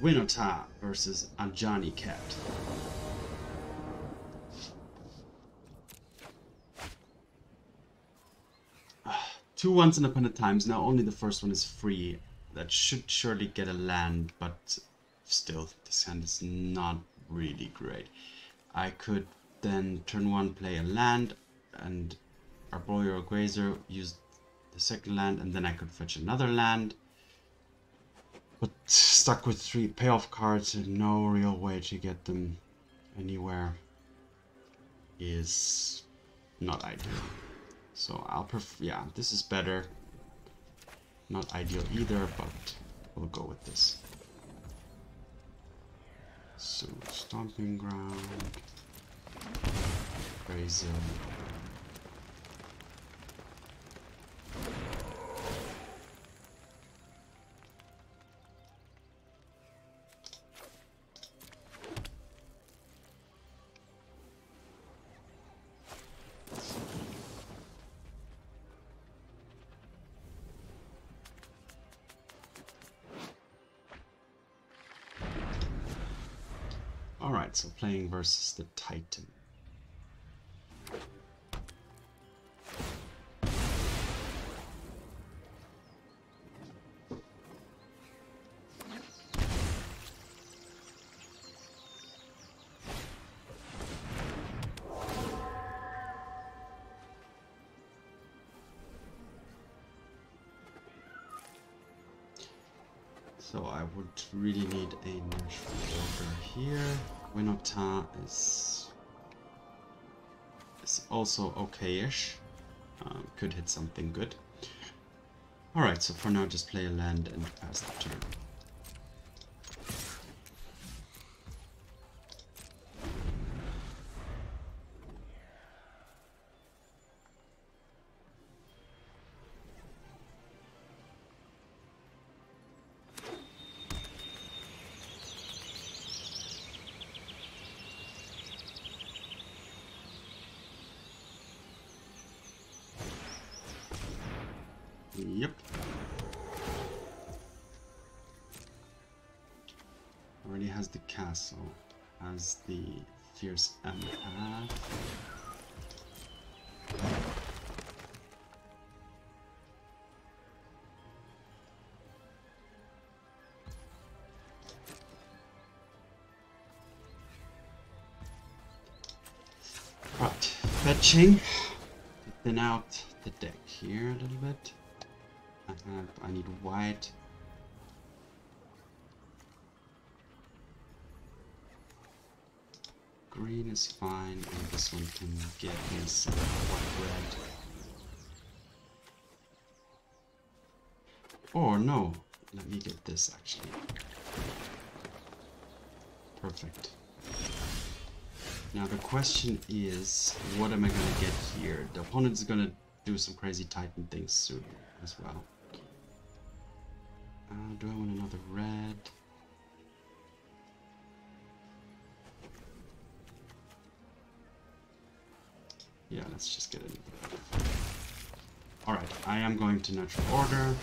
Winota versus Ajani Cat. Two Once Upon a Times. Now only the first one is free. That should surely get a land, but still, this hand is not really great. I could then turn 1 play a land and Arboreal Grazer, use the second land, and then I could fetch another land. But stuck with 3 payoff cards and no real way to get them anywhere is not ideal. So I'll prefer, yeah, this is better. Not ideal either, but we'll go with this. So Stomping Ground, Grazer. Alright, so playing versus the Titan. So I would really need a natural order here. Winota is also okay-ish. Could hit something good. Alright, so for now just play a land and pass the turn. Yep. Already has the castle, has the fierce empath. Right, fetching. Thin out the deck here a little bit. I need white. Green is fine, and this one can get me some white red. Or no, let me get this actually. Perfect. Now the question is, what am I gonna get here? The opponent is gonna do some crazy Titan things soon as well. Do I want another red? Yeah, let's just get it. Alright, I am going to natural order.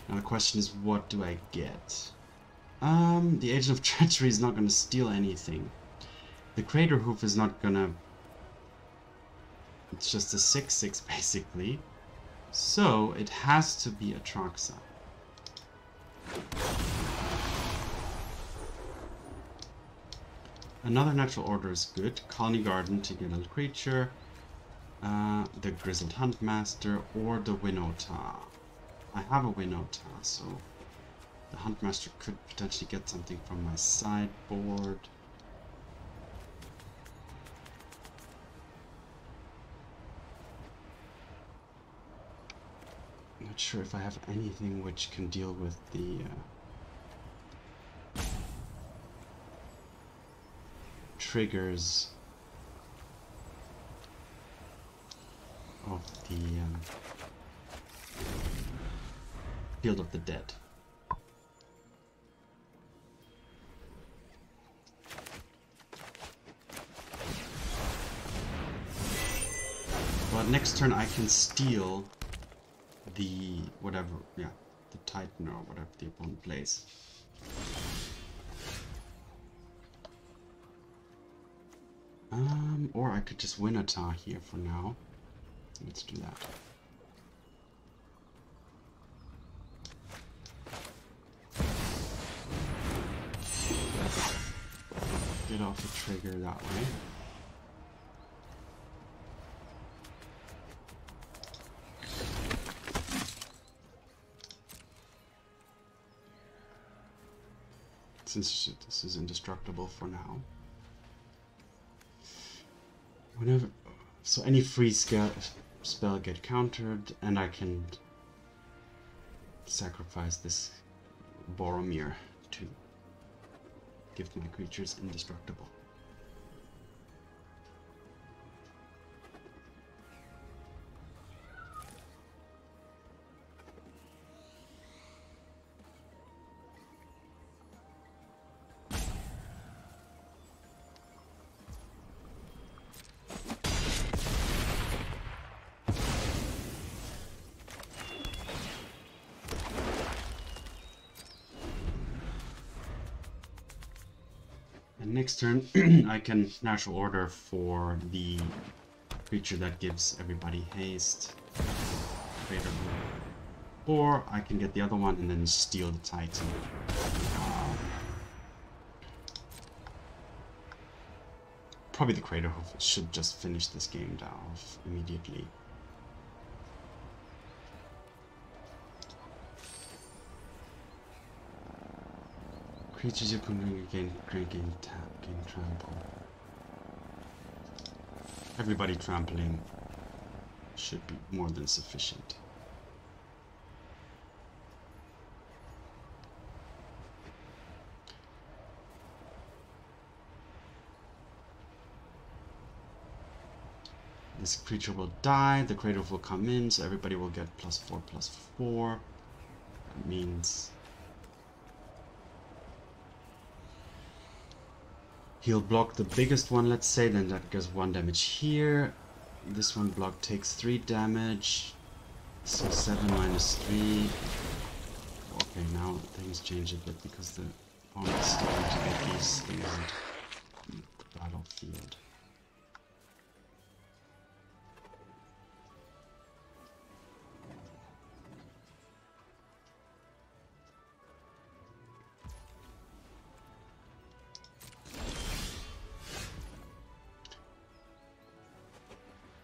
Now the question is, what do I get? The Agent of Treachery is not going to steal anything. The Craterhoof is not gonna... It's just a 6/6 basically. So it has to be Atraxa. Another natural order is good. Khalni Garden to get a creature. The Grizzled Huntmaster or the Winota. I have a Winota, so the Huntmaster could potentially get something from my sideboard. Not sure if I have anything which can deal with the triggers of the Field of the Dead. But next turn I can steal the whatever, yeah, the Titan or whatever the opponent plays. Or I could just Winota here for now. Let's do that. Get off the trigger that way. Since this is indestructible for now. Whenever, so any free spell get countered, and I can sacrifice this Boromir to give my creatures indestructible. Next turn, I can natural order for the creature that gives everybody haste, or I can get the other one and then steal the Titan. Probably the Craterhoof should just finish this game off immediately. Creatures you can gain trample. Everybody trampling should be more than sufficient. This creature will die, the Craterhoof will come in, so everybody will get +4/+4. That means he'll block the biggest one, let's say, then that goes 1 damage here. This one block takes 3 damage. So 7 minus 3. Okay, now things change a bit because the opponent's starting to get these things into the battlefield.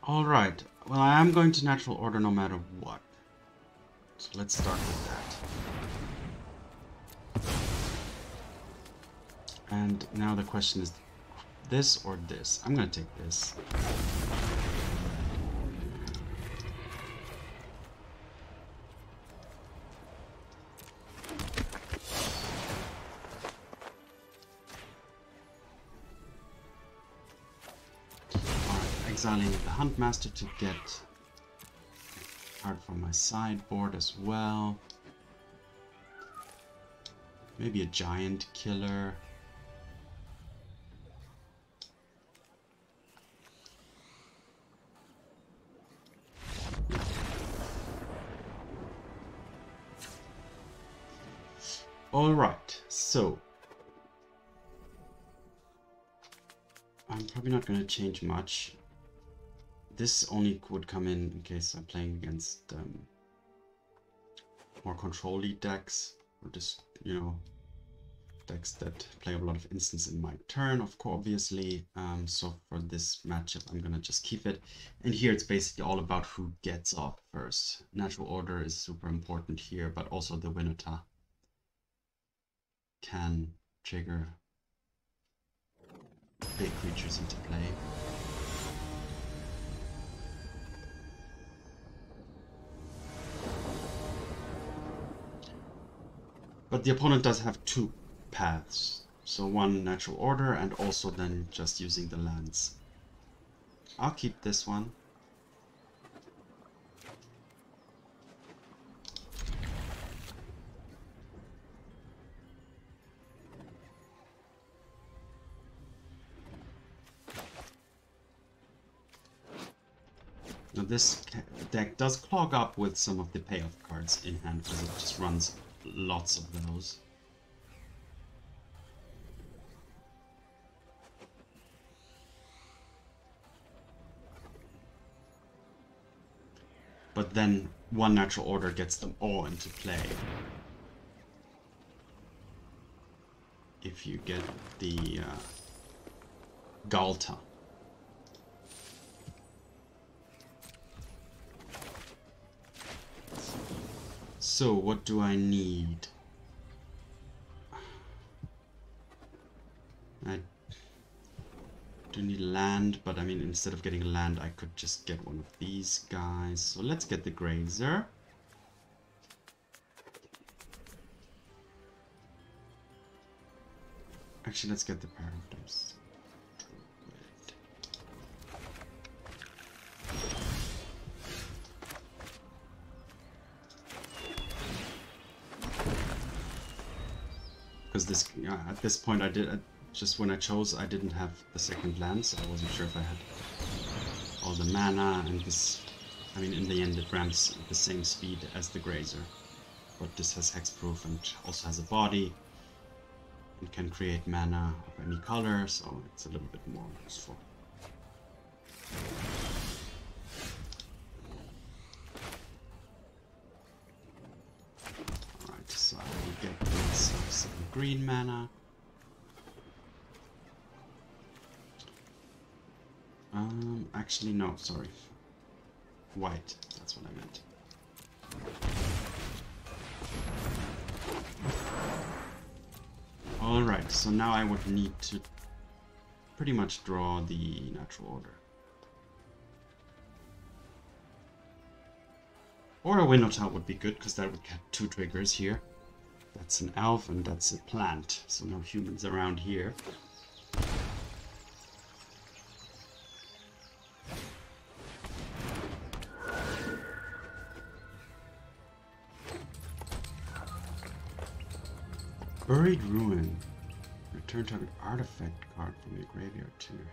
Alright, well, I am going to natural order no matter what. So let's start with that. And now the question is this or this. I'm going to take this. Exiling the Huntmaster to get a card from my sideboard as well. Maybe a giant killer. Alright, so I'm probably not going to change much. This only would come in case I'm playing against more control-y decks, or just, you know, decks that play a lot of instants in my turn, of course, obviously. So for this matchup, I'm gonna just keep it. And here it's basically all about who gets off first. Natural order is super important here, but also the Winota can trigger big creatures into play. But the opponent does have 2 paths. So 1 natural order and also then just using the lands. I'll keep this one. Now this deck does clog up with some of the payoff cards in hand because it just runs lots of those. But then one natural order gets them all into play. If you get the Ghalta. So what do I need? I do need land, but I mean, instead of getting land, I could just get one of these guys. So let's get the Grazer. Actually, let's get the Paradise Druid. Because this, at this point, I did just when I chose, I didn't have the second land, so I wasn't sure if I had all the mana and this. I mean, in the end, it ramps at the same speed as the Grazer, but this has hexproof and also has a body. It can create mana of any color, so it's a little bit more useful. Alright, so I will get some green mana. Actually no, sorry. White, that's what I meant. Alright, so now I would need to pretty much draw the natural order. Or a Winota would be good, because that would get 2 triggers here. That's an elf and that's a plant, so no humans around here. Buried Ruin. Return target artifact card from your graveyard to your hand.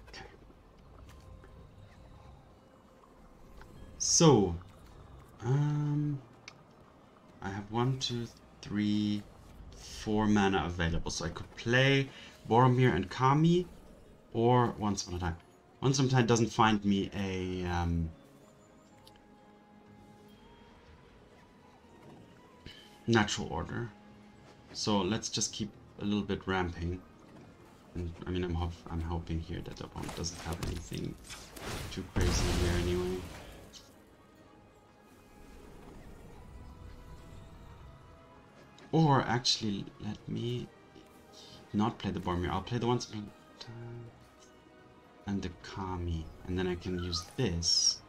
Okay. So, I have 1, 2, 3, 4 mana available, so I could play Boromir and Kami. Or Once Upon a Time. Once Upon a Time doesn't find me a natural order, so let's just keep a little bit ramping. And I mean, I'm hoping here that the opponent doesn't have anything too crazy here anyway. Or actually, let me not play the Boromir. I'll play the Once Upon a Time and the Kami, and then I can use this.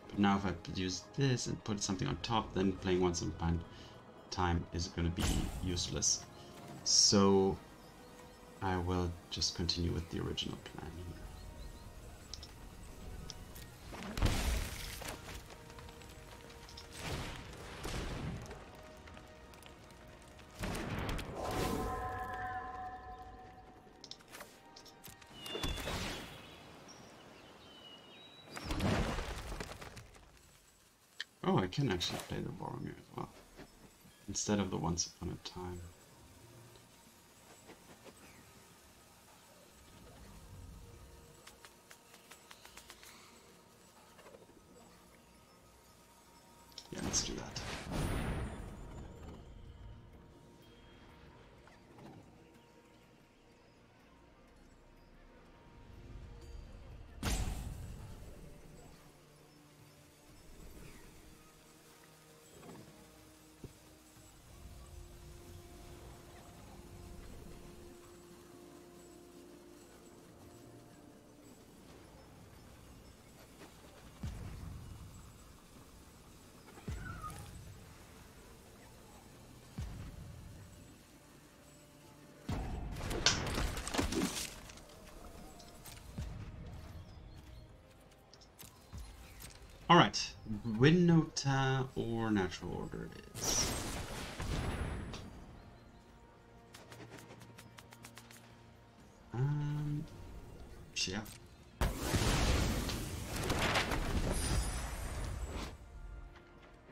But now if I use this and put something on top, then playing Once Upon a Time is going to be useless. So I will just continue with the original plan here. Oh, I can actually play the Boromir as well, instead of the Once Upon a Time. Yeah, let's do that. Alright, Winota or Natural Order it is. Yeah.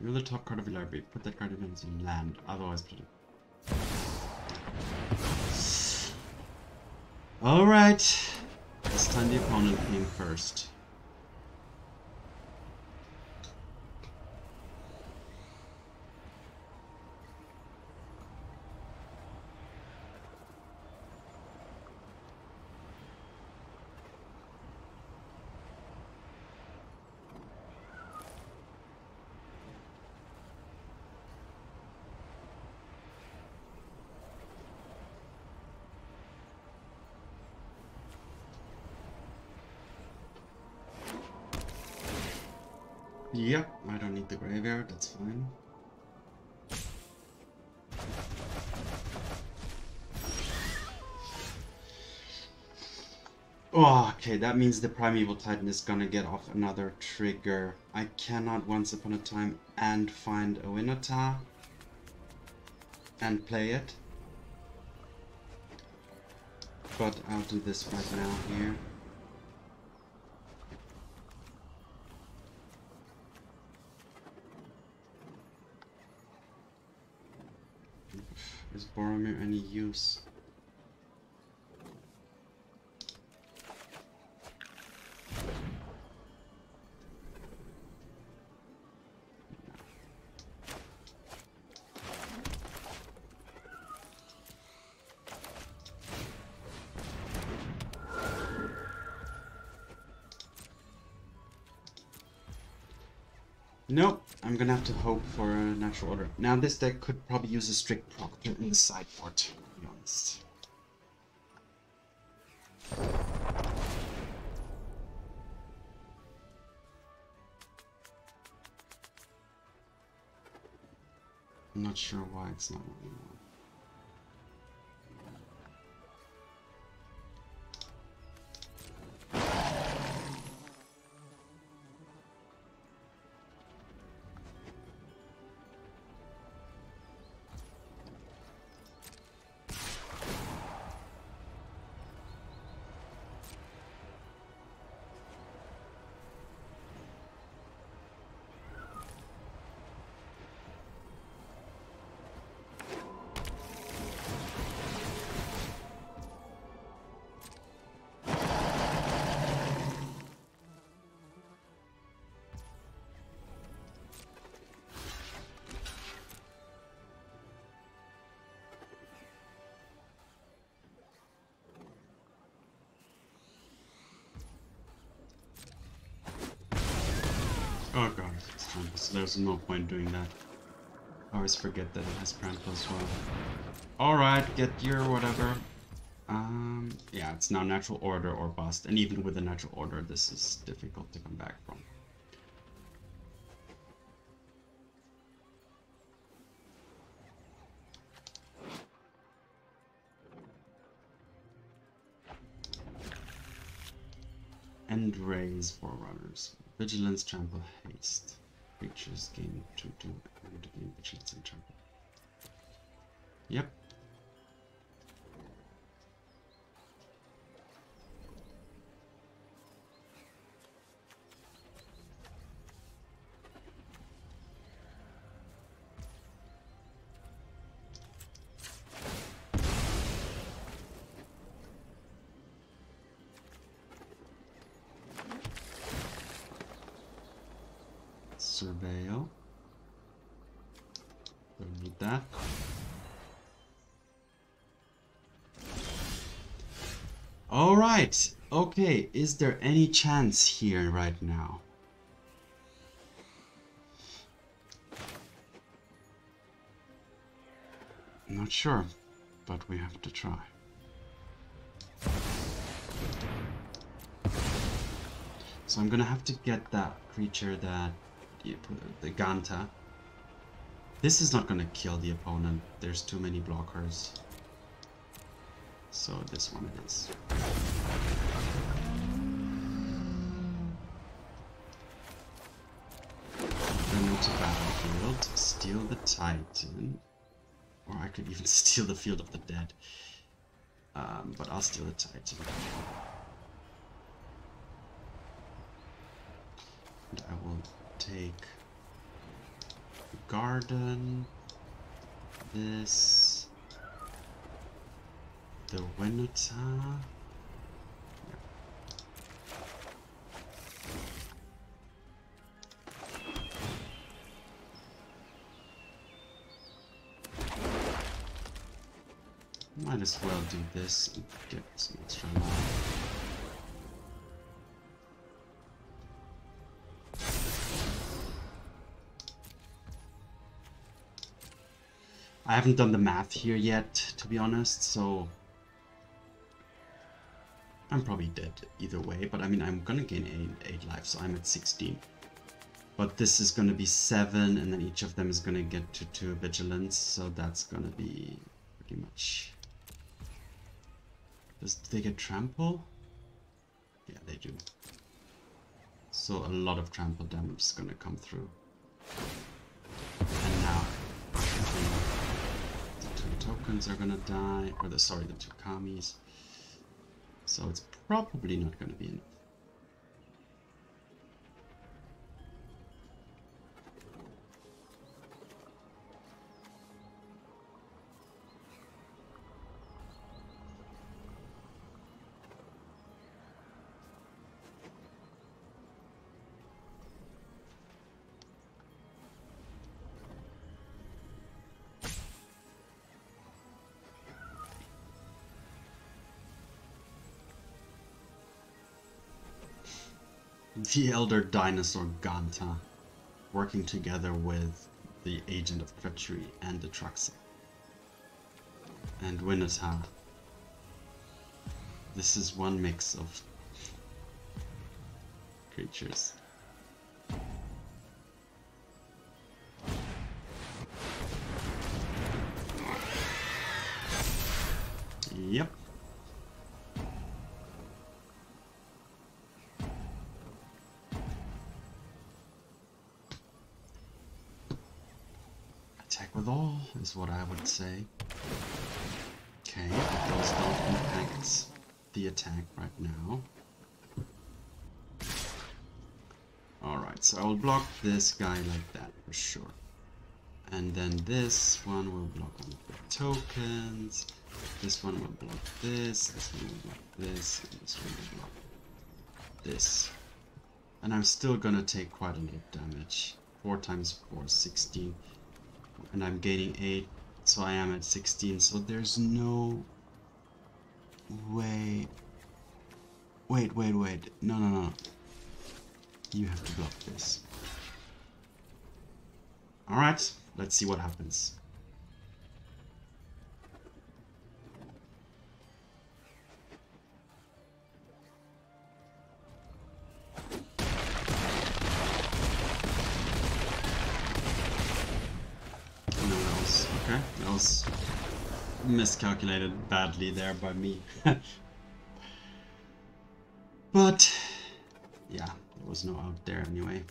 You're the top card of your library. Put that card into land. Otherwise, put it. Alright. This time the opponent came first. Yep, I don't need the graveyard, that's fine. Oh, okay, that means the Primeval Titan is gonna get off another trigger. I cannot Once Upon a Time and find a Winota and play it. But I'll do this right now here. Is Boromir any use? Nope, I'm gonna have to hope for a Natural Order. Now this deck could probably use a Strict Proctor in the sideboard, to be honest. I'm not sure why it's not anymore. Oh god, it's trample, so there's no point doing that. I always forget that it has trample as well. Alright, get your whatever. Yeah, it's now Natural Order or bust, and even with a Natural Order, this is difficult to come back from. End raise Forerunners. Vigilance, Trample, Haste. Creatures gain 2/2 and gain Vigilance and Trample. Yep. Surveil. Don't need that. Alright. Okay, is there any chance here right now? Not sure, but we have to try. So I'm gonna have to get that creature that the Ghalta. This is not gonna kill the opponent. There's too many blockers. So this one it is. into battlefield, steal the Titan, or I could even steal the Field of the Dead. But I'll steal the Titan. And I will take the Garden, this, the Winota. Might as well do this and get some extra life. I haven't done the math here yet, to be honest, so I'm probably dead either way, but I mean, I'm gonna gain 8 life, so I'm at 16. But this is gonna be 7, and then each of them is gonna get to 2 vigilance, so that's gonna be pretty much... Do they get trample? Yeah, they do. So a lot of trample damage is gonna come through. And now the 2 tokens are gonna die, or the 2 Kamis. So it's probably not gonna be enough. The Elder Dinosaur Ghalta, working together with the Agent of Treachery and Atraxa. And Winota. This is one mix of creatures. Yep. With all is what I would say. Okay, but those don't impact the attack right now. Alright, so I will block this guy like that for sure. And then this one will block all of the tokens. This one will block this one will block this, and this one will block this. And I'm still gonna take quite a lot of damage. 4 times 4 is 16. And I'm gaining 8, so I am at 16, so there's no way. Wait. No. You have to block this. Alright, let's see what happens. That was miscalculated badly there by me. But, yeah, there was no out there anyway.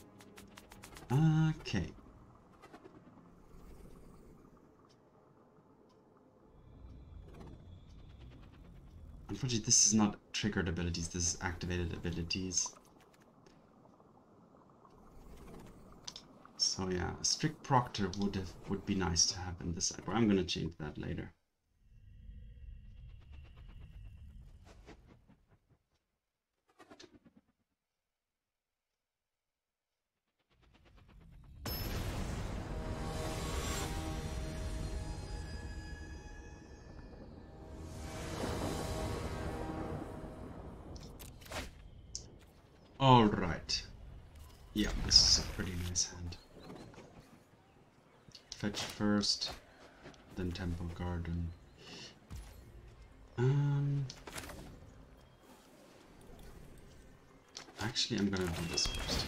Okay. Unfortunately, this is not triggered abilities, this is activated abilities. So yeah, a Strict Proctor would be nice to have in this side, but I'm gonna change that later. All right. Yeah, this is a pretty nice hand. Fetch first, then Temple Garden. Actually, I'm gonna do this first.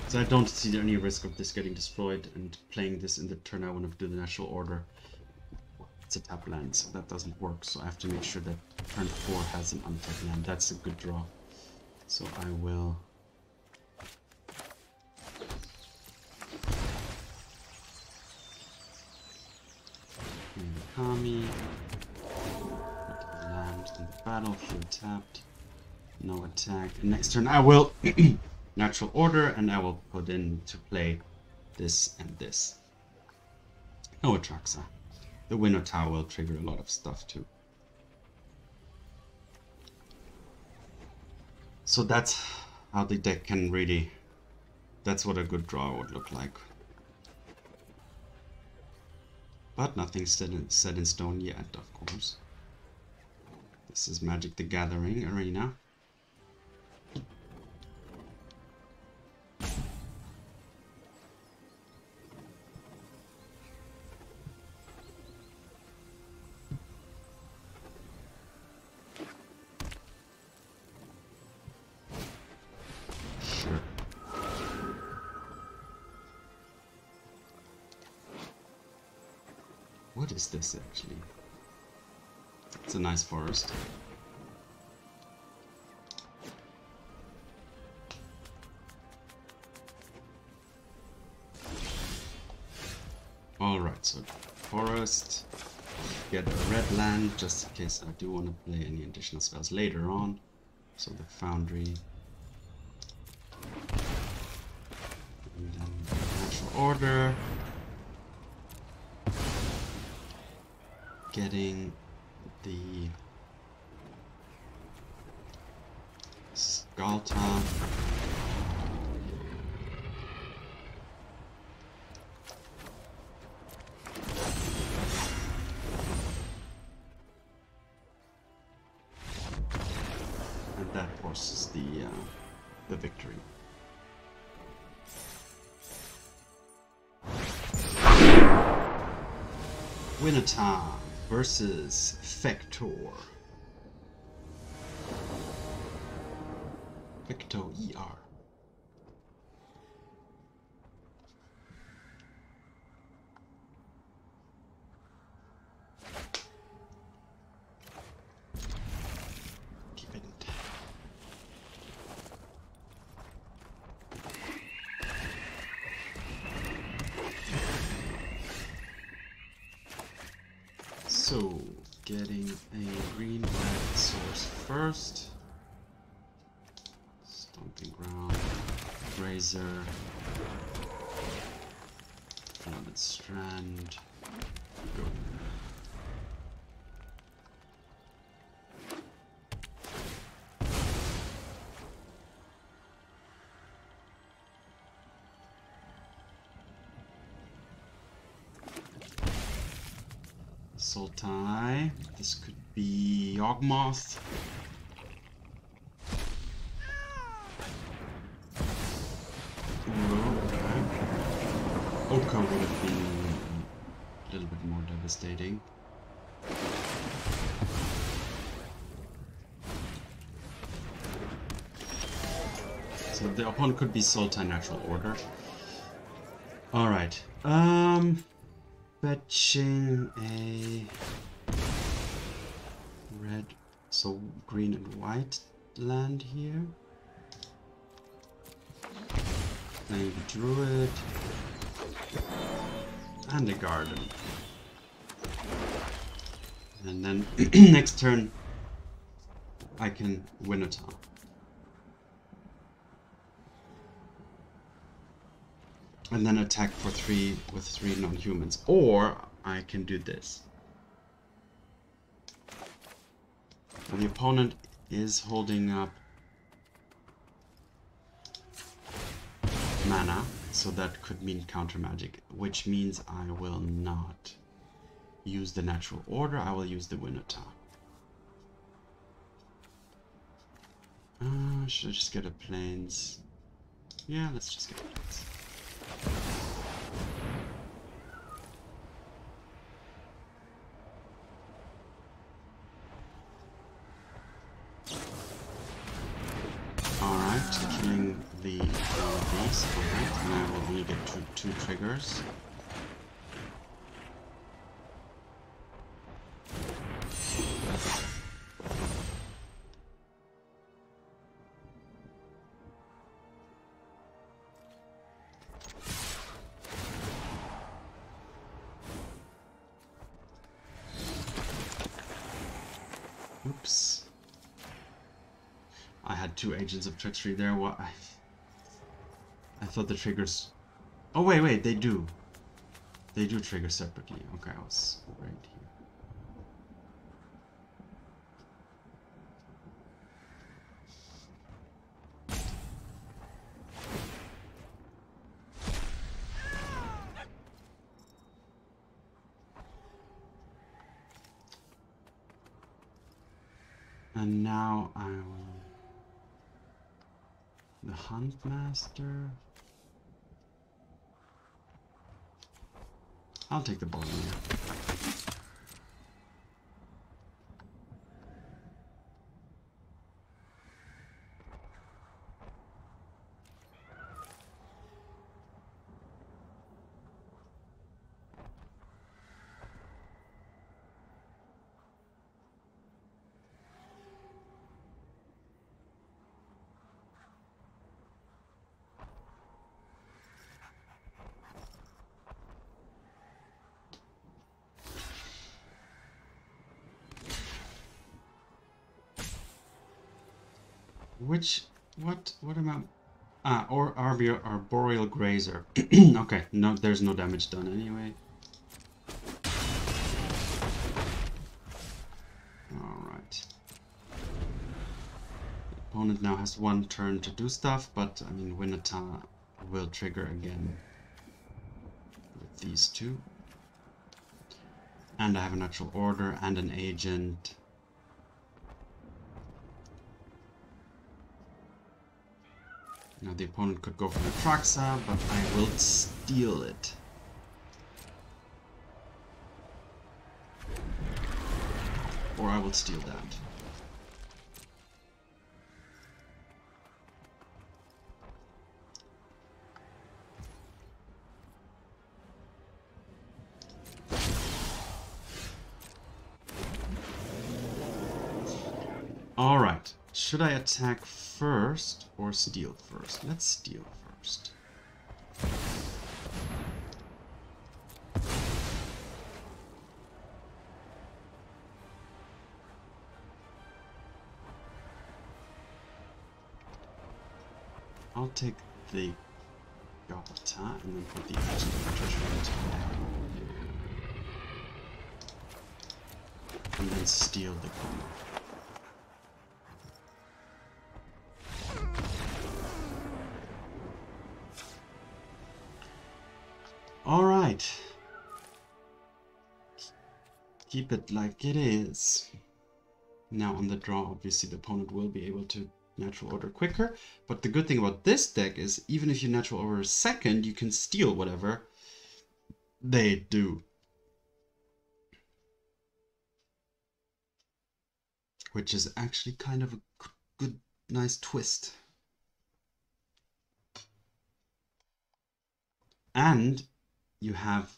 So I don't see any risk of this getting destroyed, and playing this in the turn I want to do the natural order. It's a tap land, so that doesn't work. So I have to make sure that turn 4 has an untapped land. That's a good draw. So I will Kami. Land in the battlefield tapped. No attack. And next turn I will natural order and I will put into play this and this. No Atraxa. The Winota will trigger a lot of stuff too. So that's how the deck can really... That's what a good draw would look like. But nothing's set in stone yet, of course. This is Magic the Gathering arena. What is this actually? It's a nice forest. Alright, so forest. Get a red land just in case I do want to play any additional spells later on. So the Foundry. And then natural order. Getting the Ghalta. And that forces the victory. Winota versus Vector. Vector ER. Keep it. So, getting a green-red source first. Stomping Ground, Grazer, Flooded Strand, go. Sultai. This could be Yawgmoth. Okay. Oka would have been a little bit more devastating. So the opponent could be Sultai Natural Order. Alright. Fetching a red, so green and white land here. Playing the Druid and a Garden. And then next turn I can Winota. And then attack for 3 with 3 non-humans. Or I can do this. And the opponent is holding up mana, so that could mean counter magic, which means I will not use the natural order, I will use the Winota. Should I just get a plains? Yeah, let's just get a plains. Alright, killing the beast, alright, and I will only get two triggers. Oops. I had 2 Agents of Treachery there. What? I thought the triggers... Oh, wait, they do. They do trigger separately. Okay, I was right here. And now I will... The Huntmaster... I'll take the Boromir. What am I... Ah, or Arboreal Grazer. Okay, no, there's no damage done anyway. Alright. The opponent now has 1 turn to do stuff, but, I mean, Winota will trigger again with these 2. And I have a natural order and an agent. Now the opponent could go for the Atraxa, but I will steal it. Or I will steal that. Alright. Should I attack first or steal first? Let's steal first. I'll take the Ghalta and then put the Agent of Treachery into the and then steal the combo. Alright. Keep it like it is. Now on the draw, obviously the opponent will be able to natural order quicker. But the good thing about this deck is even if you natural order second, you can steal whatever they do. Which is actually kind of a good, nice twist. And you have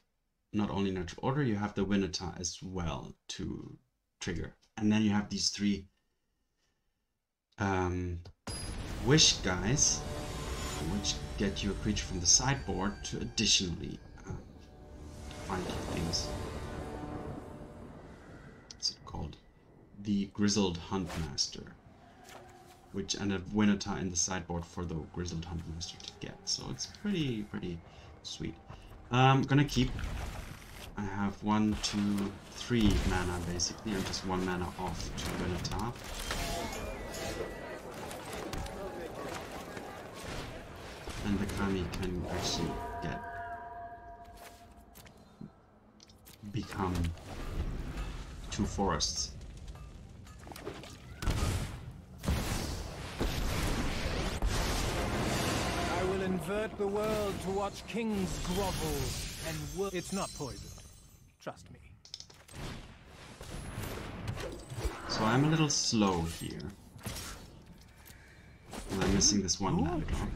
not only natural order, you have the Winota as well to trigger. And then you have these 3 wish guys, which get you a creature from the sideboard to additionally find things. What's it called? The Grizzled Huntmaster. Which and a Winota in the sideboard for the Grizzled Huntmaster to get. So it's pretty sweet. I'm gonna keep. I have 1, 2, 3 mana basically. I'm just 1 mana off to Winota. And the Kami can actually become 2 forests. Invert the world to watch kings grovel and it's not poison. Trust me. So I'm a little slow here. And I'm missing this 1 land drop.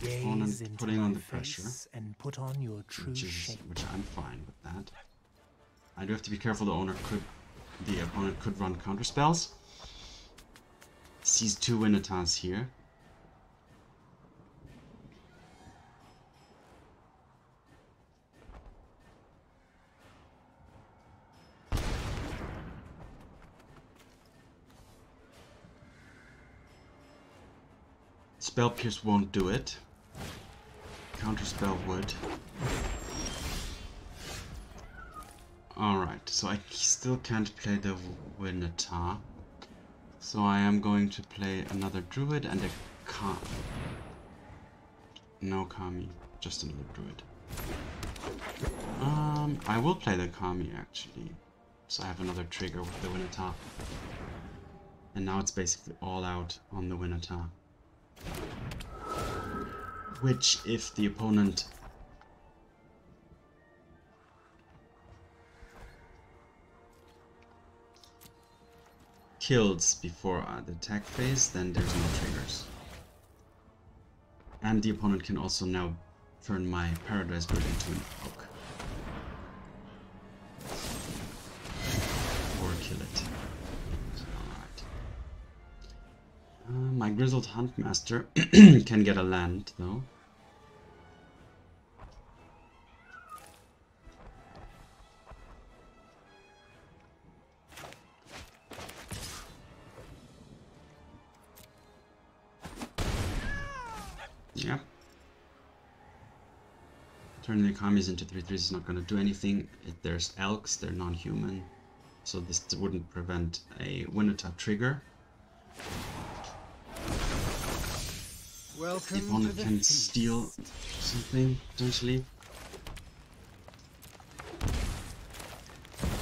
Opponent putting on the pressure, and put on your true shape. Which I'm fine with that. I do have to be careful. The opponent could run counter spells. Sees 2 Winotas here. Spell Pierce won't do it. Counterspell would. Alright, so I still can't play the Winota. So I am going to play another Druid and a no Kami, just another Druid. I will play the Kami actually. So I have another trigger with the Winota. And now it's basically all out on the Winota. Which, if the opponent kills before the attack phase, then there's no triggers. And the opponent can also now turn my Paradise Druid into an oak. Or kill it. Alright. My Grizzled Huntmaster can get a land, though. Yep. Turning the Kamis into 3/3 is not going to do anything. If there's elks, they're non-human. So this wouldn't prevent a Winota trigger. Welcome the opponent can steal something, potentially.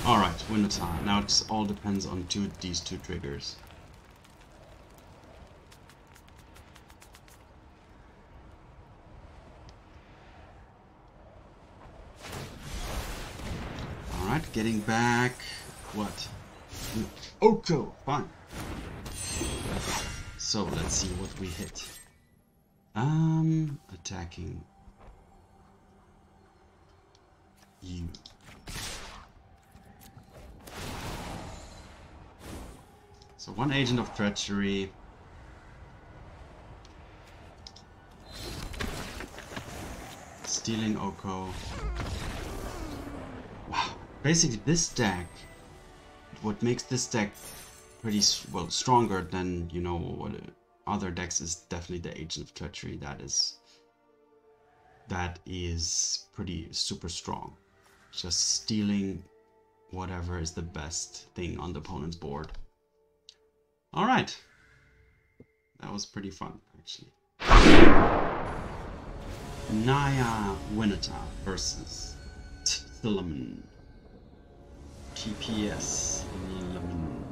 Alright, Winota. Now it all depends on these two triggers. Alright, getting back. What? Oko! Fine. So let's see what we hit. Attacking you. So one Agent of Treachery. Stealing Oko. Wow. Basically this deck, what makes this deck pretty, well, stronger than, you know, what other decks is definitely the Agent of Treachery. That is pretty super strong. Just stealing whatever is the best thing on the opponent's board. Alright. That was pretty fun, actually. Naya Winota versus Thillaman. TPS Lemon.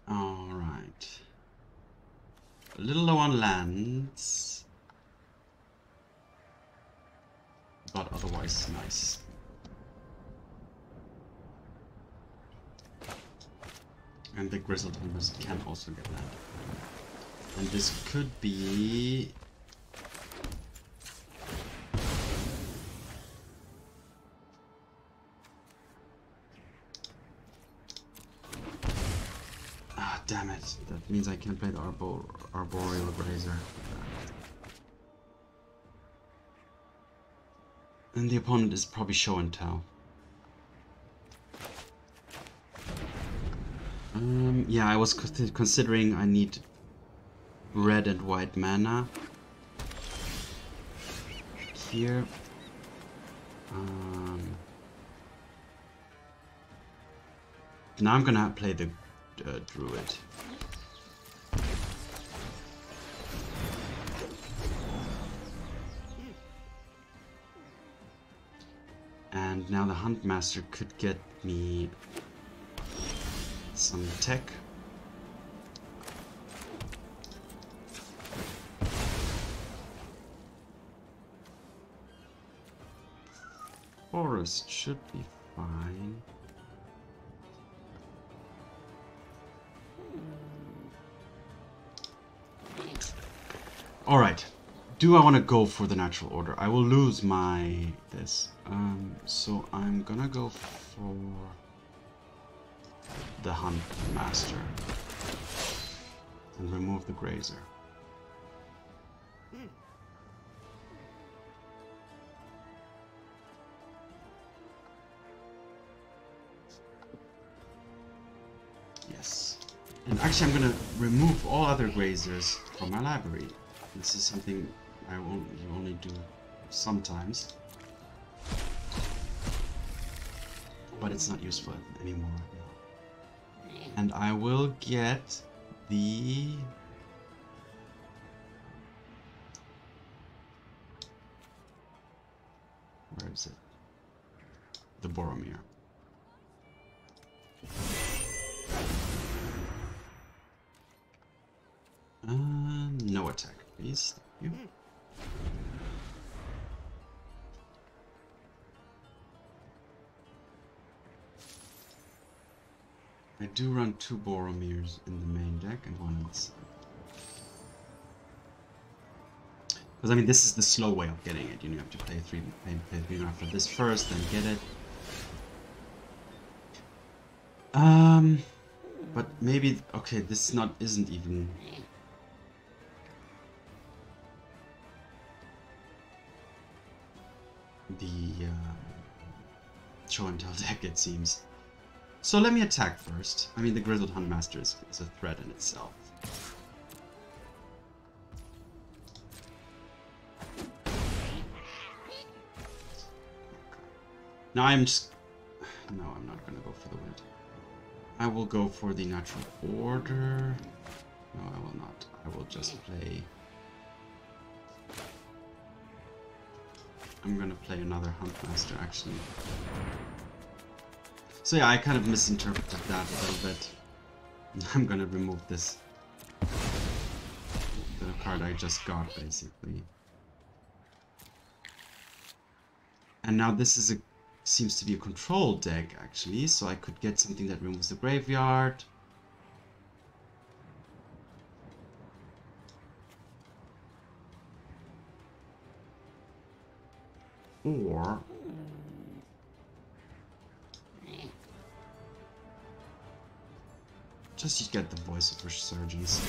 Alright. A little low on lands. But otherwise nice. And the Grizzled Huntmaster can also get land. And this could be... Ah, damn it. That means I can't play the Arboreal Grazer. And the opponent is probably show and tell. Yeah, I was considering I need red and white mana here. Now I'm gonna play the Druid. And now the Huntmaster could get me some tech. Forest should be fine. Alright. Do I want to go for the natural order? I will lose my this. So I'm gonna go for the Huntmaster and remove the Grazer. Yes. And Actually, I'm gonna remove all other Grazers from my library. This is something I only do sometimes. But it's not useful anymore right now. And I will get the... Where is it? The Boromir. No attack, please. Thank you. I do run 2 Boromirs in the main deck and 1 on the side. Because I mean, this is the slow way of getting it. You have to play 3 mana for this first, then get it. But maybe okay, this isn't even. The show and tell deck, it seems. So let me attack first. I mean, the Grizzled Huntmaster is a threat in itself. Okay. Now I'm just... No, I'm not going to go for the wind. I will go for the natural order. No, I will not. I will just play... I'm gonna play another Huntmaster, actually. So yeah, I kind of misinterpreted that a little bit. I'm gonna remove this. The card I just got, basically. And now this is seems to be a control deck, actually, so I could get something that removes the graveyard. Or just get the Voice of Resurgence.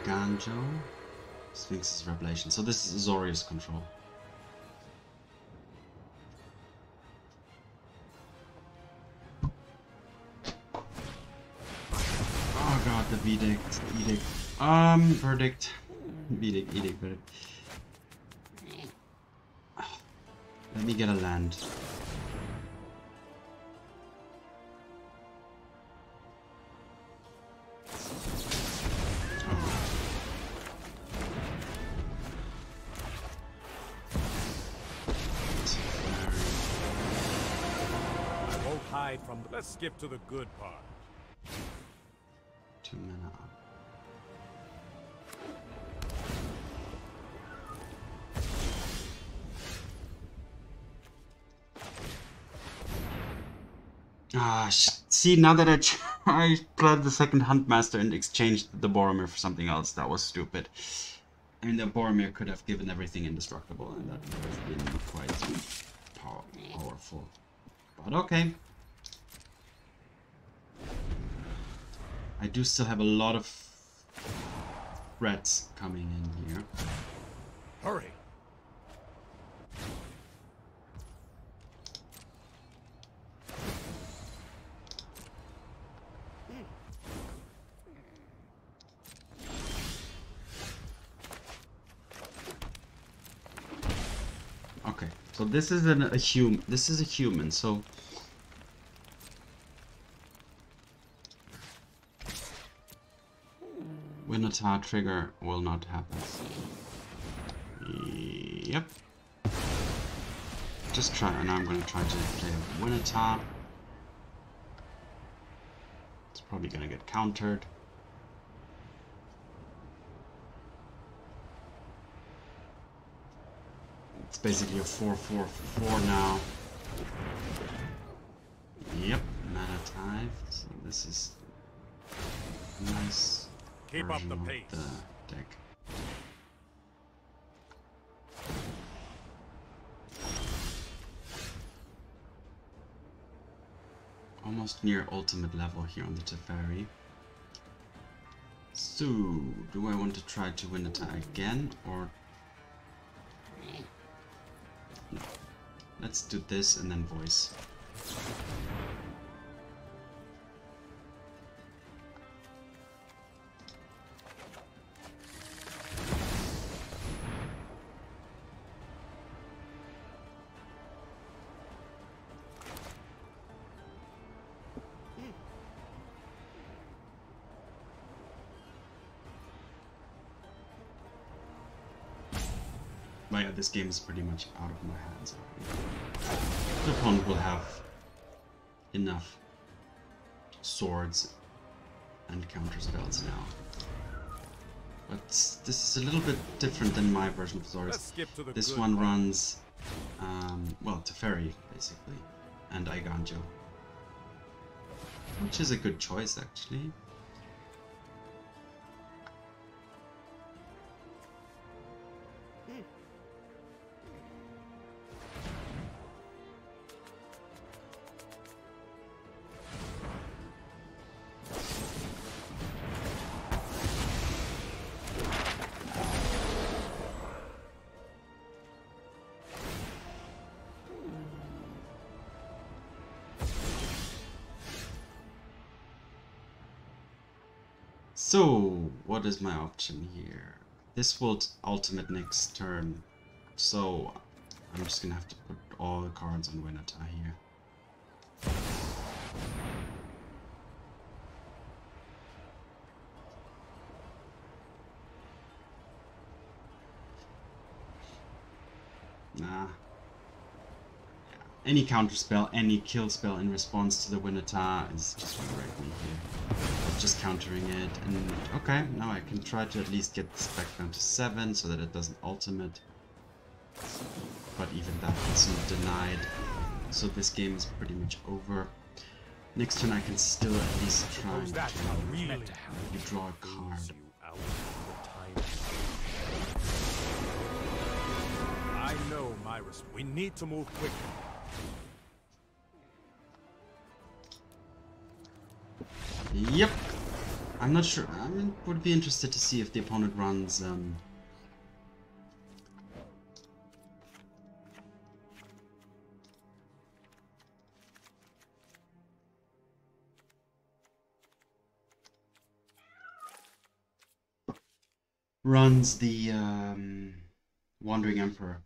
Ganjo, Sphinx's Revelation. So this is Azorius control. Oh god, the edict. Verdict. Edict, verdict. Let me get a land. Let's skip to the good part. 2 mana up. Ah, see, now that I played the second Huntmaster and exchanged the Boromir for something else, that was stupid. I mean, the Boromir could have given everything indestructible, and that would have been quite powerful. But okay. I do still have a lot of threats coming in here. Hurry! Okay, so this is a human. This is a human. So. Winota trigger will not happen. Yep. Just try, and I'm going to try to play a Winota. It's probably going to get countered. It's basically a 4/4/4 now. Yep, mana tithe. So this is nice. Keep up the pace. The deck. Almost near ultimate level here on the Teferi. So, do I want to try to win attack again, or... No. Let's do this and then voice. But yeah, this game is pretty much out of my hands already. The opponent will have enough swords and counter spells now. But this is a little bit different than my version of swords. This one runs, well, Teferi, basically, and Eiganjo. Which is a good choice, actually. So, what is my option here? This will ultimate next turn, so I'm just gonna have to put all the cards on Winota here. Nah. Any counter spell, any kill spell in response to the Winota is just gonna wreck me here. Just countering it, and okay, now I can try to at least get this back down to 7 so that it doesn't ultimate. But even that isn't denied, so this game is pretty much over. Next turn I can still at least try to draw a card. I know, Myrus. We need to move quickly. Yep. I'm not sure. I would be interested to see if the opponent runs the Wandering Emperor.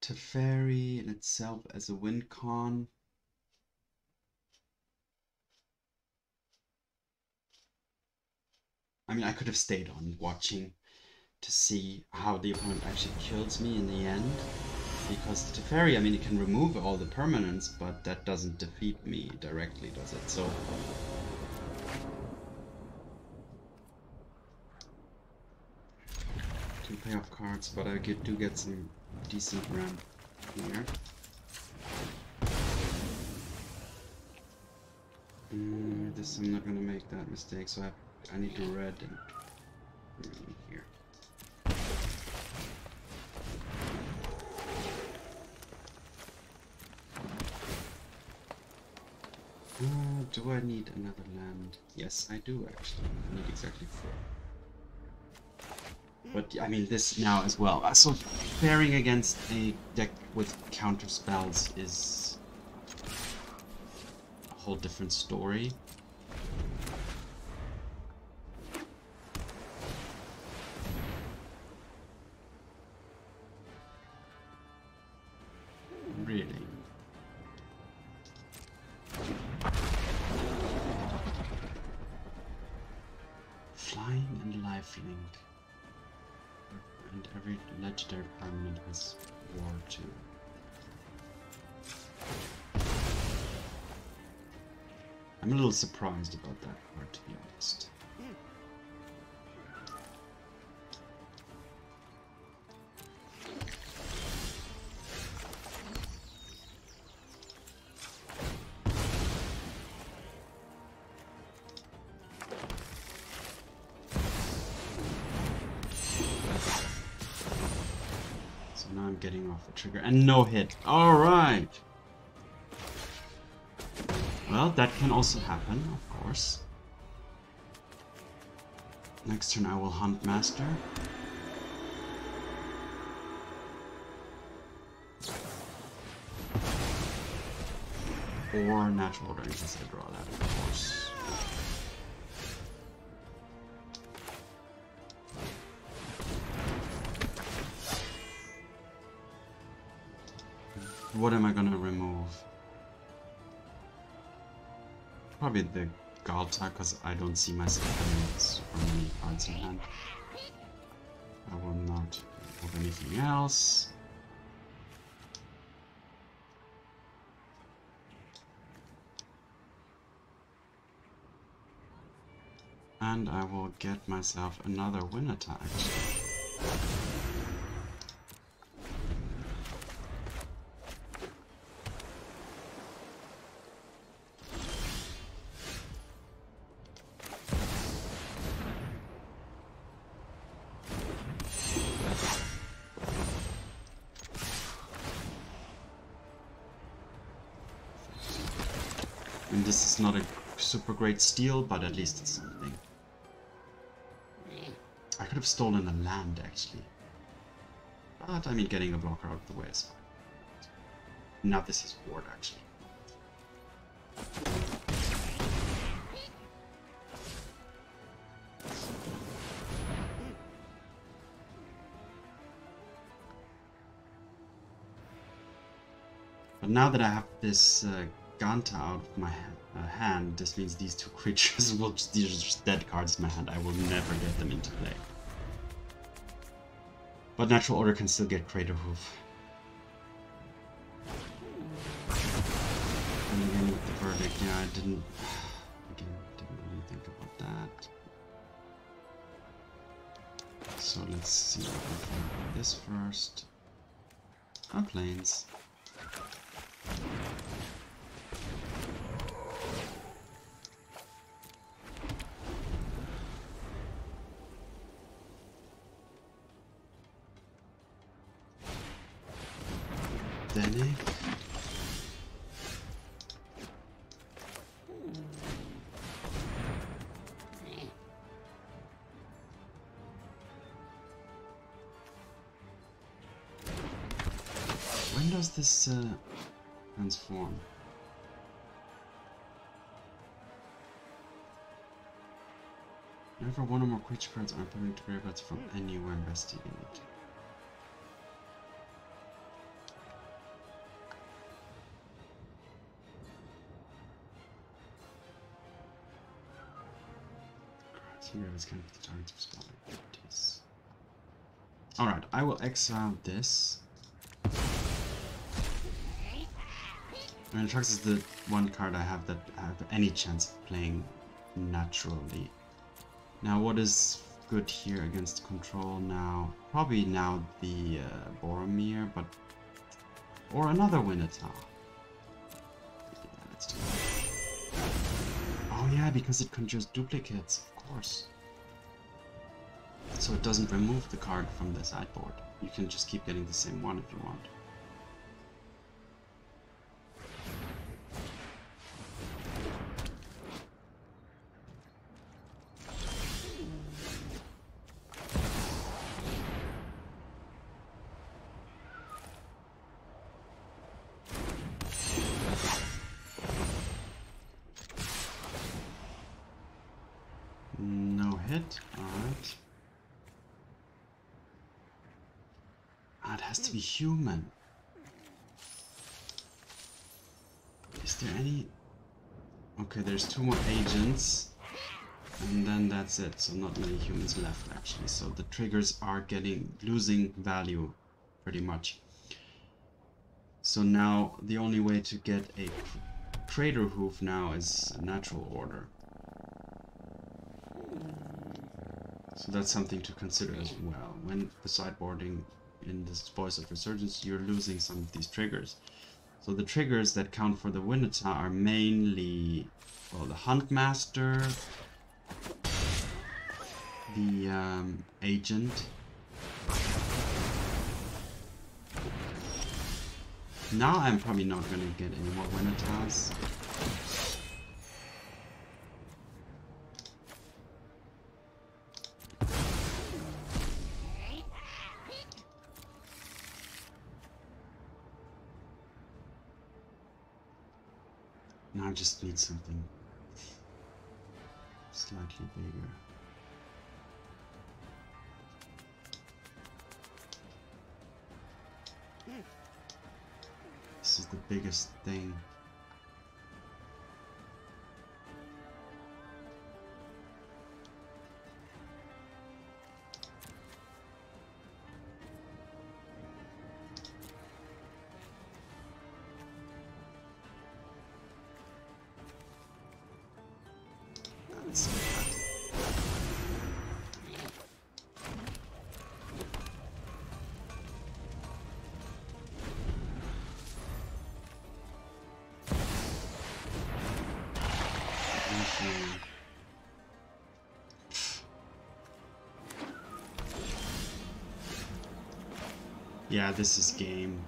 Teferi in itself as a win con. I mean, I could have stayed on watching to see how the opponent actually kills me in the end. Because the Teferi, I mean, it can remove all the permanents, but that doesn't defeat me directly, does it? So... can pay off cards, but I do get some decent ramp here. This I'm not gonna make that mistake, so I need to red and green here. Do I need another land? Yes, I do actually. I need exactly 4. But I mean, this now as well. So pairing against a deck with counter spells is a whole different story. Really. Flying and lifelink. And every legendary permanent has War too. I'm a little surprised about that part, to be honest. getting off a trigger. And no hit. Alright. Well, that can also happen, of course. Next turn I will Huntmaster. Or Natural Order in case I draw that, of course. What am I gonna remove? Probably the Ghalta, because I don't see myself having super many cards in hand. I will not remove anything else. And I will get myself another Winota actually. And this is not a super great steal, but at least it's something. I could have stolen a land, actually. But, I mean, getting a blocker out of the way is fine. Now this is ward, actually. But now that I have this Ghalta out of my hand, this means these two creatures will these are just dead cards in my hand. I will never get them into play. But Natural Order can still get Craterhoof. And again with the verdict, yeah, I didn't really think about that. So let's see what we can do this first. Our planes. Then when does this transform? Whenever one or more creature cards are put into graveyards from anywhere investigated. Here is kind of the target's spell activities. Alright, I will exile this. And Atraxa is the one card I have that I have any chance of playing naturally. Now, what is good here against control now? Probably now the Boromir, but or another Winota. Yeah, let's do that. Oh yeah, because it conjures duplicates, of course. So it doesn't remove the card from the sideboard. You can just keep getting the same one if you want. No hit, alright. Ah, it has to be human. Is there any... Okay, there's 2 more agents. And then that's it, so not many humans left actually. So the triggers are losing value pretty much. So now the only way to get a Craterhoof now is Natural Order. So that's something to consider as well. When the sideboarding in this Voice of Resurgence, you're losing some of these triggers. So the triggers that count for the Winota are mainly, well, the Huntmaster, the Agent, Now I'm probably not gonna get any more Winotars. Now I just need something slightly bigger. This is the biggest thing. That's bad. Yeah, this is game.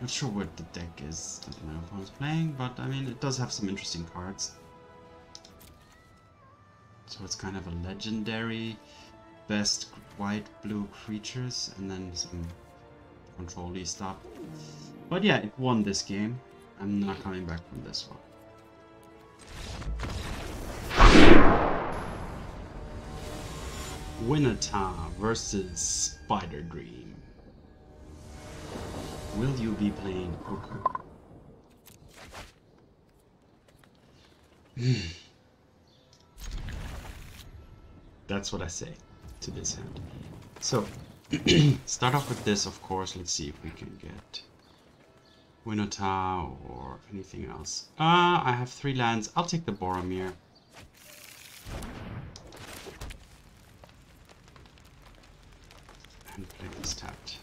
Not sure what the deck is that my opponent's playing, but I mean, it does have some interesting cards. So it's kind of a legendary best white-blue creatures, and then some control-y stuff. But yeah, it won this game. I'm not coming back from this one. Winota versus Spider Dream. Will you be playing poker? That's what I say to this hand. So, start off with this, of course. Let's see if we can get Winota or anything else. I have 3 lands. I'll take the Boromir. And play this tapped.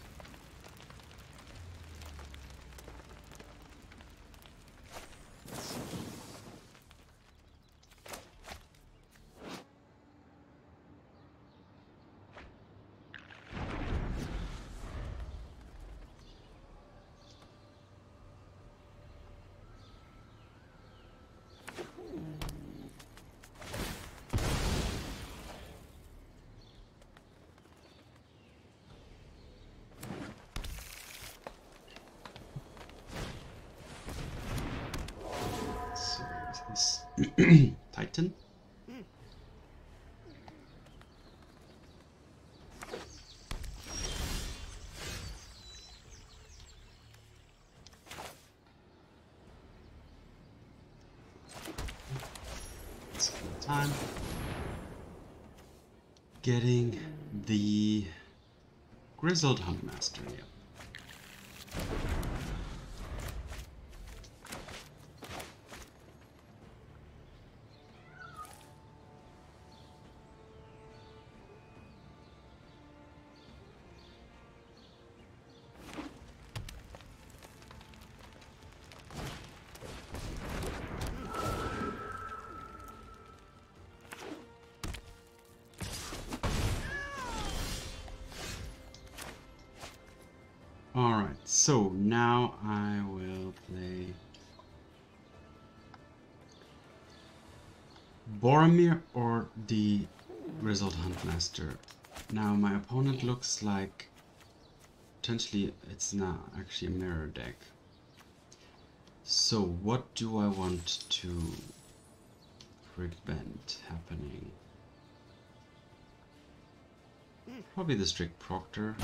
Titan. Let's kill time. Getting the Grizzled Huntmaster. Yeah. Alright, so now I will play Boromir or the Grizzled Huntmaster. Now my opponent looks like potentially it's not actually a mirror deck. So what do I want to prevent happening? Probably the Strict Proctor.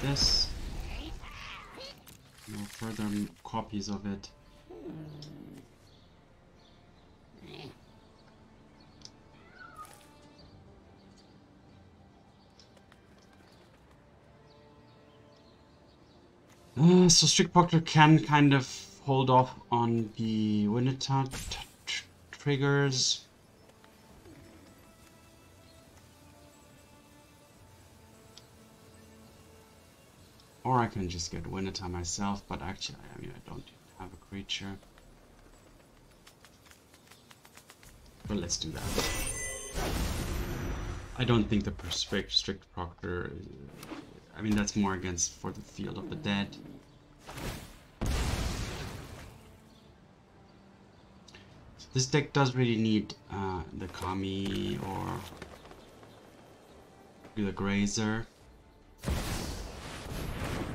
This. No further copies of it. So Strict Proctor can kind of hold off on the Winota triggers. Or I can just get Winota myself, but actually, I mean, I don't have a creature. But let's do that. I don't think the Strict Proctor, I mean, that's more against for the Field of the Dead. So this deck does really need the Kami or the Grazer.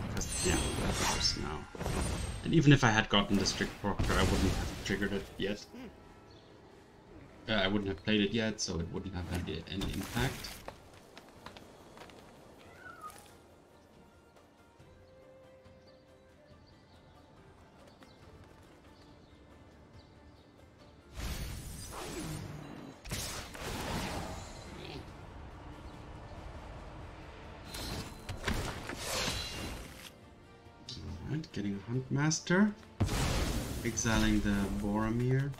Because, yeah, that works now. And even if I had gotten the Strict Proctor, I wouldn't have triggered it yet. I wouldn't have played it yet, so it wouldn't have had any impact. Alright, getting a Huntmaster. Exiling the Boromir.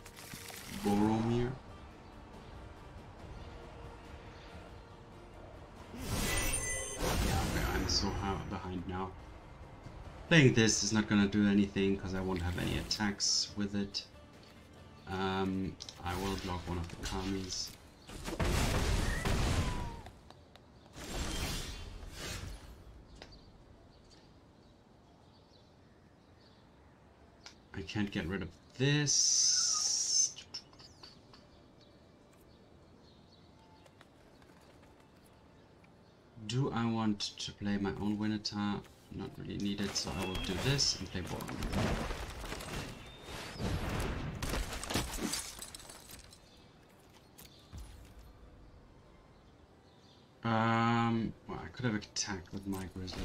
I'm so behind now. Playing this is not gonna do anything because I won't have any attacks with it. I will block one of the Kamis. I can't get rid of this. Do I want to play my own Winota? Not really needed, so I will do this and play Boromir. Well, I could have attacked with my Grizzly,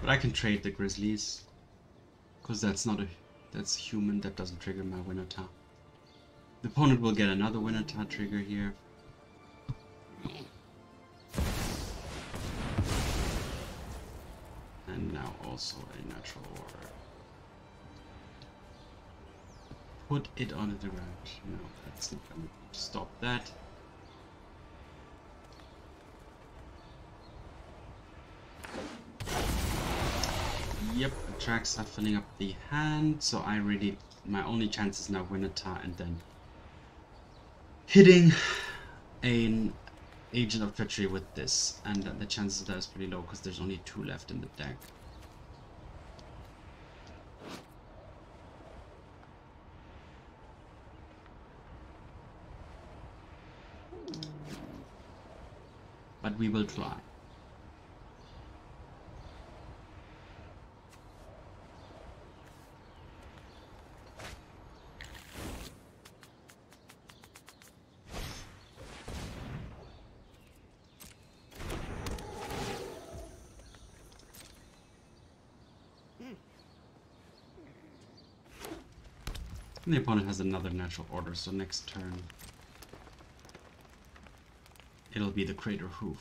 but I can trade the Grizzlies because that's human. That doesn't trigger my Winota. The opponent will get another Winota trigger here. And now also a natural order. Put it on the ground. No, that's not going to stop that. Yep, Atraxa filling up the hand, so I really, my only chance is now Winota and then hitting an Agent of Treachery with this, and the chances of that is pretty low because there's only 2 left in the deck. But we will try. And the opponent has another natural order, so next turn it'll be the Craterhoof.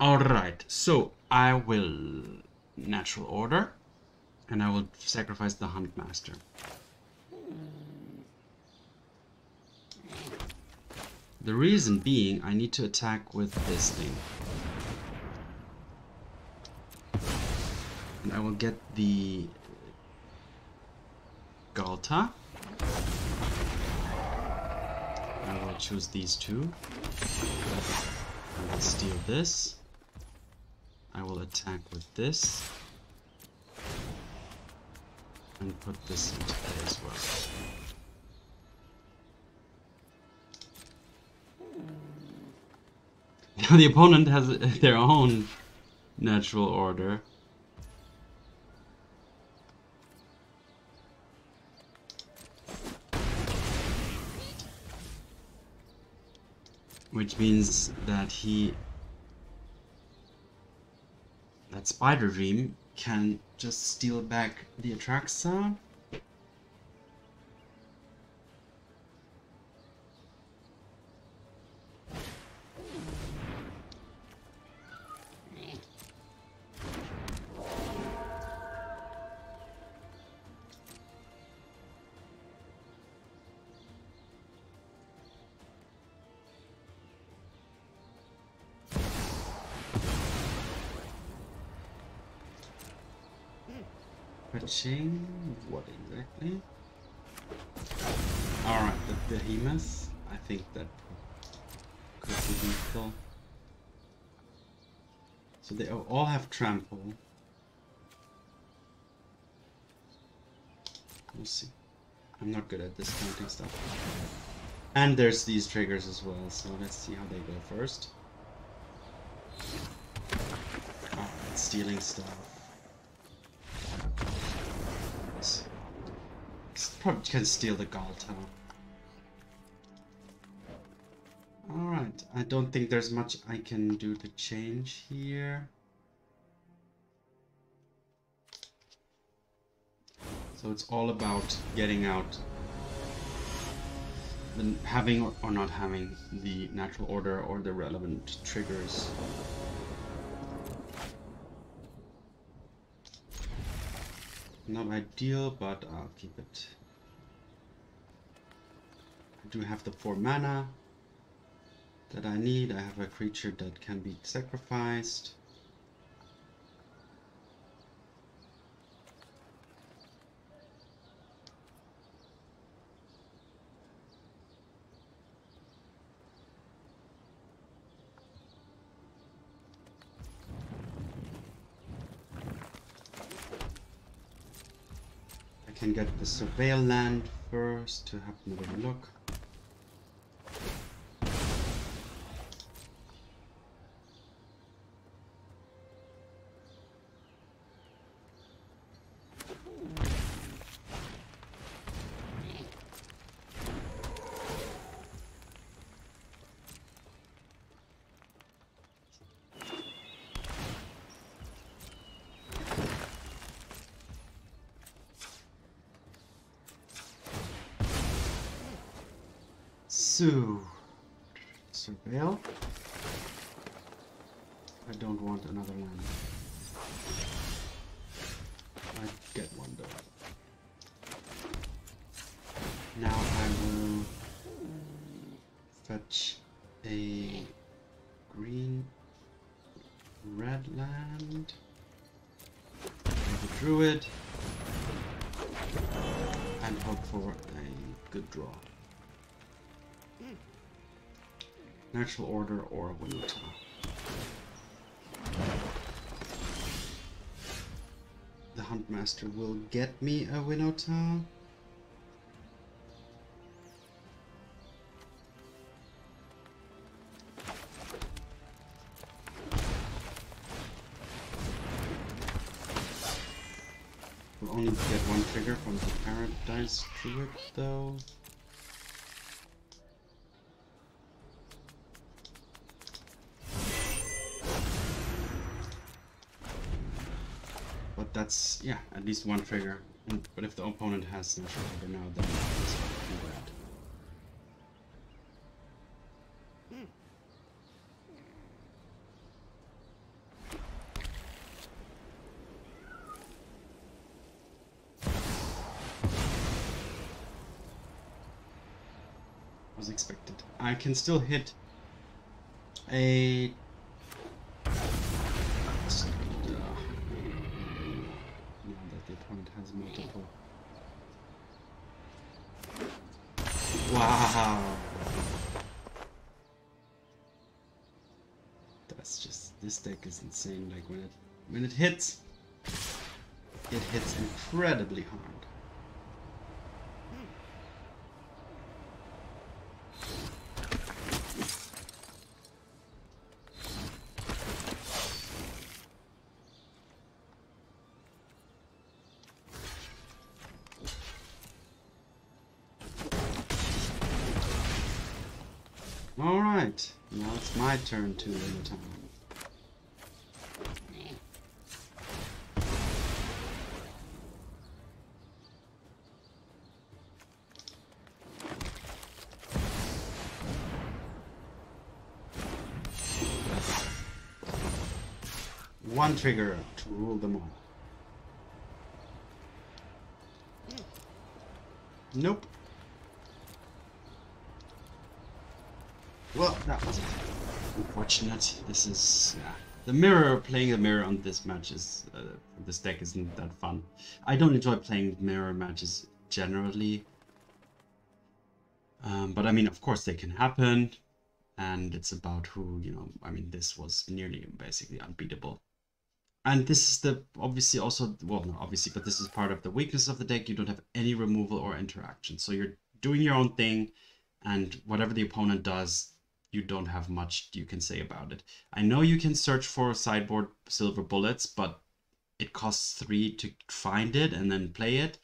Alright, so I will natural order and I will sacrifice the Huntmaster. The reason being I need to attack with this thing. And I will get the Ghalta. I will choose these 2. I will steal this. I will attack with this. And put this into play as well. Now the opponent has their own natural order. Which means that that Spider Dream can just steal back the Atraxa. Fetching what exactly? Alright, the Behemoth. I think that could be lethal. So they all have trample. We'll see. I'm not good at discounting stuff. And there's these triggers as well, so let's see how they go first. Alright, stealing stuff. Probably can steal the Ghalta. Alright, I don't think there's much I can do to change here. So it's all about getting out, having or not having the natural order or the relevant triggers. Not ideal, but I'll keep it. I do have the 4 mana that I need. I have a creature that can be sacrificed. I can get the Surveil land first to have another look. So, Surveil. I don't want another land. I get one though. Now I will fetch a green red land. A druid. And hope for a good draw. Natural order or Winota. The Huntmaster will get me a Winota. We'll only get one trigger from the Paradise Druid though. That's, yeah, at least one trigger. But if the opponent has no trigger now, then it's fucking bad. Was expected. I can still hit a has multiple. Wow. That's just, this deck is insane. Like when it hits incredibly hard. Alright, now it's my turn to win the time. One trigger to rule them all. Nope. Well, that was unfortunate. This is, yeah. playing the mirror on this match is, this deck isn't that fun. I don't enjoy playing mirror matches generally. But I mean, of course they can happen. And it's about who, you know, I mean, this was nearly basically unbeatable. And this is the, obviously also, well, not obviously, but this is part of the weakness of the deck. You don't have any removal or interaction. So you're doing your own thing, and whatever the opponent does, you don't have much you can say about it. I know you can search for sideboard silver bullets, but it costs 3 to find it and then play it.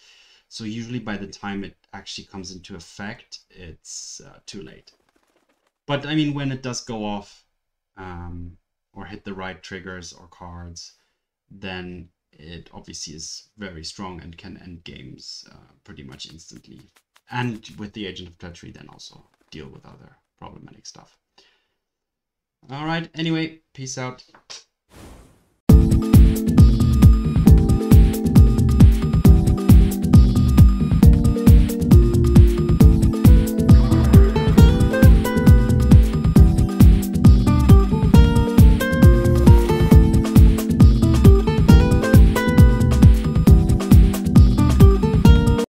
So usually by the time it actually comes into effect, it's too late. But I mean, when it does go off, or hit the right triggers or cards, then it obviously is very strong and can end games pretty much instantly. And with the Agent of Treachery, then also deal with other problematic stuff. All right, anyway, peace out.